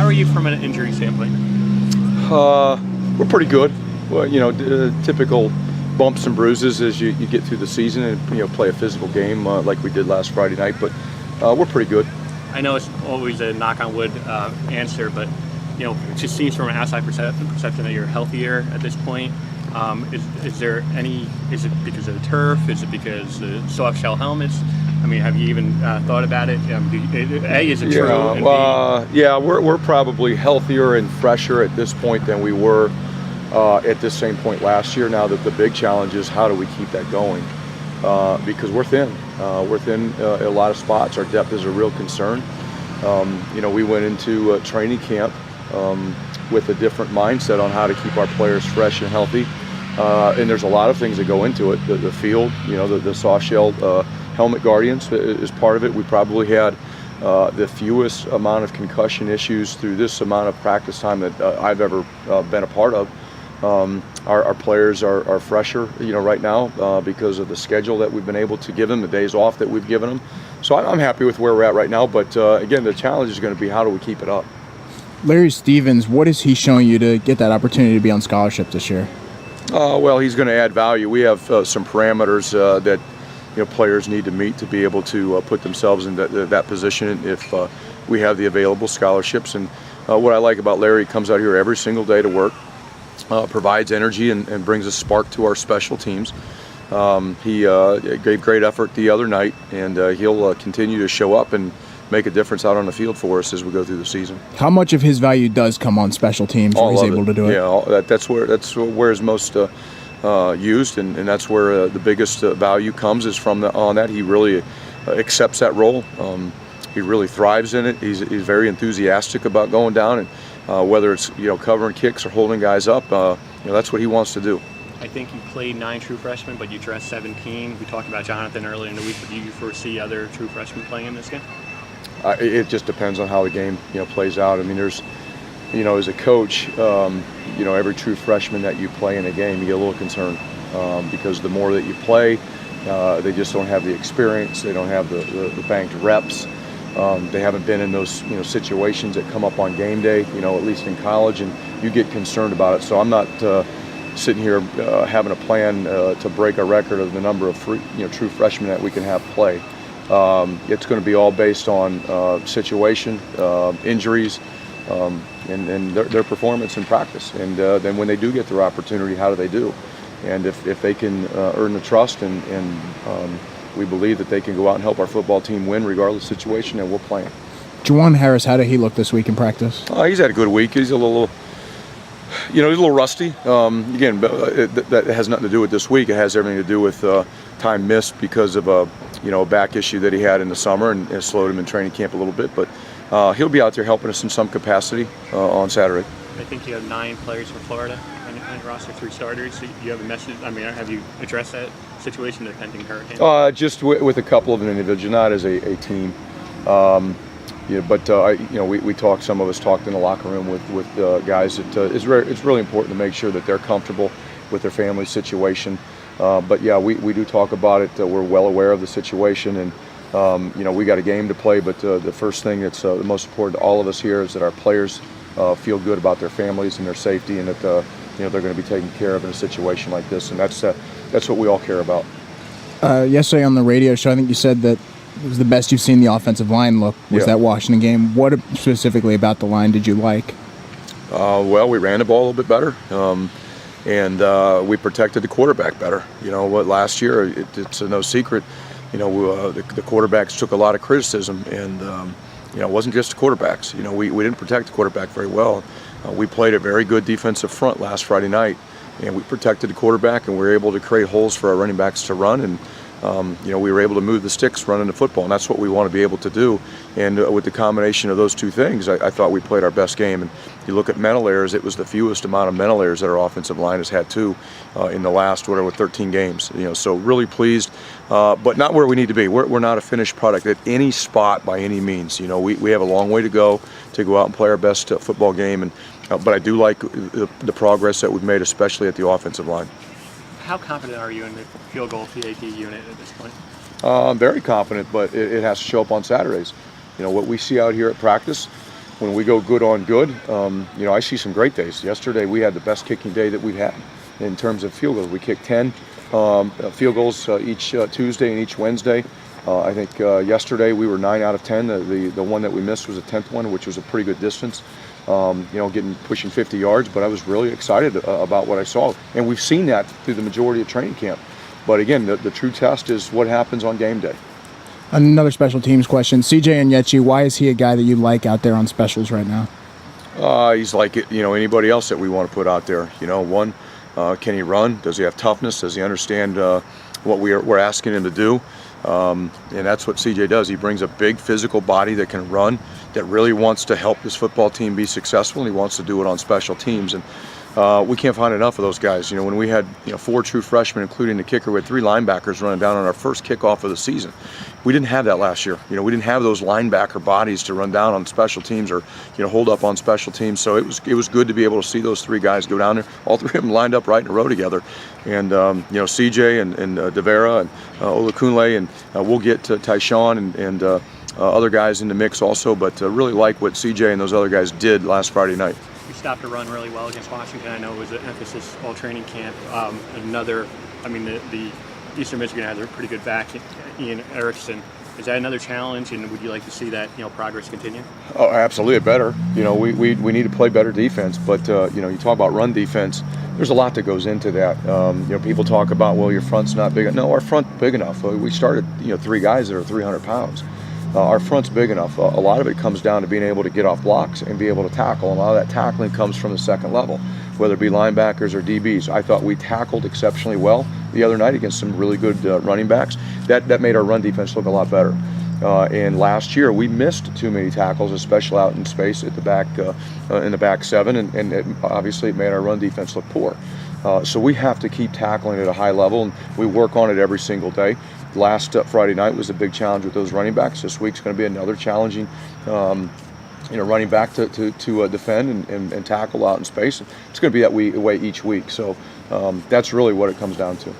are you from an injury standpoint? We're pretty good. Well, typical bumps and bruises as you get through the season and play a physical game like we did last Friday night. But we're pretty good. I know it's always a knock on wood answer, but it just seems from an outside perception that you're healthier at this point. Is it because of the turf? Is it because the soft shell helmets? I mean, have you even thought about it? Is it true? We're probably healthier and fresher at this point than we were at this same point last year. Now that the big challenge is how do we keep that going? Because we're thin. We're thin a lot of spots. Our depth is a real concern. We went into training camp with a different mindset on how to keep our players fresh and healthy. And there's a lot of things that go into it. The field, the soft shell helmet guardians is part of it. We probably had the fewest amount of concussion issues through this amount of practice time that I've ever been a part of. Our players are fresher, right now because of the schedule that we've been able to give them, the days off that we've given them. So I'm happy with where we're at right now. But again, the challenge is going to be how do we keep it up. Larry Stevens, what is he showing you to get that opportunity to be on scholarship this year? Well, he's going to add value. We have some parameters that players need to meet to be able to put themselves in that position if we have the available scholarships. And what I like about Larry, he comes out here every single day to work, provides energy and brings a spark to our special teams. He gave great effort the other night, and he'll continue to show up and make a difference out on the field for us as we go through the season. How much of his value does come on special teams where he's able to do it? Yeah, that's where his most used, and that's where the biggest value comes is from on that. He really accepts that role. He really thrives in it. He's very enthusiastic about going down, and whether it's covering kicks or holding guys up, that's what he wants to do. I think you played 9 true freshmen, but you dressed 17. We talked about Jonathan earlier in the week, but do you foresee other true freshmen playing in this game? It just depends on how the game plays out. I mean, there's as a coach, every true freshman that you play in a game, you get a little concerned because the more that you play, they just don't have the experience. They don't have the banked reps. They haven't been in those situations that come up on game day, at least in college, and you get concerned about it. So I'm not sitting here having a plan to break a record of the number of true freshmen that we can have play. It's going to be all based on situation, injuries, and their performance in practice. And then when they do get their opportunity, how do they do? And if they can earn the trust and we believe that they can go out and help our football team win regardless of situation, and we'll play him. Juwan Harris, how did he look this week in practice? He's had a good week. He's a little rusty. Again, that has nothing to do with this week. It has everything to do with time missed because of a back issue that he had in the summer, and it slowed him in training camp a little bit. But he'll be out there helping us in some capacity on Saturday. I think you have 9 players from Florida on your roster, 3 starters. So you have a message. I mean, have you addressed that situation, the pending hurricane? Just with a couple of individuals, not as a team. We talked. Some of us talked in the locker room with guys. It's really important to make sure that they're comfortable with their family situation. We do talk about it. We're well aware of the situation, and we got a game to play. But the first thing that's the most important to all of us here is that our players feel good about their families and their safety, and that they're going to be taken care of in a situation like this. And that's what we all care about. Yesterday on the radio show, I think you said that it was the best you've seen the offensive line look was that Washington game. What specifically about the line did you like? We ran the ball a little bit better, and we protected the quarterback better. Last year, it's no secret, the quarterbacks took a lot of criticism, and it wasn't just the quarterbacks. We didn't protect the quarterback very well. We played a very good defensive front last Friday night, and we protected the quarterback, and we were able to create holes for our running backs to run, and we were able to move the sticks running the football, and that's what we want to be able to do. And with the combination of those two things, I thought we played our best game. And you look at mental errors, it was the fewest amount of mental errors that our offensive line has had too in the last 13 games. So really pleased, but not where we need to be. We're not a finished product at any spot by any means. We have a long way to go out and play our best football game. And but I do like the progress that we've made, especially at the offensive line. How confident are you in the field goal PAT unit at this point? I'm very confident, but it has to show up on Saturdays. What we see out here at practice, when we go good on good, I see some great days. Yesterday we had the best kicking day that we've had in terms of field goals. We kicked 10 field goals each Tuesday and each Wednesday. I think yesterday we were 9 out of 10. The one that we missed was a 10th one, which was a pretty good distance. Pushing 50 yards, but I was really excited about what I saw. And we've seen that through the majority of training camp. But again, the true test is what happens on game day. Another special teams question. CJ Onyechi, why is he a guy that you like out there on specials right now? He's like anybody else that we want to put out there. One, can he run? Does he have toughness? Does he understand what we're asking him to do? And that's what CJ does. He brings a big physical body that can run, that really wants to help his football team be successful, and he wants to do it on special teams. And we can't find enough of those guys. When we had 4 true freshmen, including the kicker, we had 3 linebackers running down on our first kickoff of the season. We didn't have that last year. We didn't have those linebacker bodies to run down on special teams or hold up on special teams. So it was good to be able to see those 3 guys go down there. All 3 of them lined up right in a row together. And CJ and Devera and Olakunle, and we'll get to Tyshawn and other guys in the mix also. But really like what CJ and those other guys did last Friday night. You stopped a run really well against Washington. I know it was an emphasis all training camp. The Eastern Michigan has a pretty good back, Ian Erickson. Is that another challenge, and would you like to see that progress continue? Oh, absolutely, better. We need to play better defense, but you talk about run defense. There's a lot that goes into that. People talk about, well, your front's not big enough. No, our front's big enough. We started 3 guys that are 300 pounds. Our front's big enough. A lot of it comes down to being able to get off blocks and be able to tackle. And a lot of that tackling comes from the second level, whether it be linebackers or DBs. I thought we tackled exceptionally well the other night against some really good running backs. That made our run defense look a lot better. And last year we missed too many tackles, especially out in space at the back in the back 7, and obviously it made our run defense look poor. So we have to keep tackling at a high level, and we work on it every single day. Last Friday night was a big challenge with those running backs. This week's going to be another challenging running back to defend and tackle out in space. It's going to be that way each week. So that's really what it comes down to.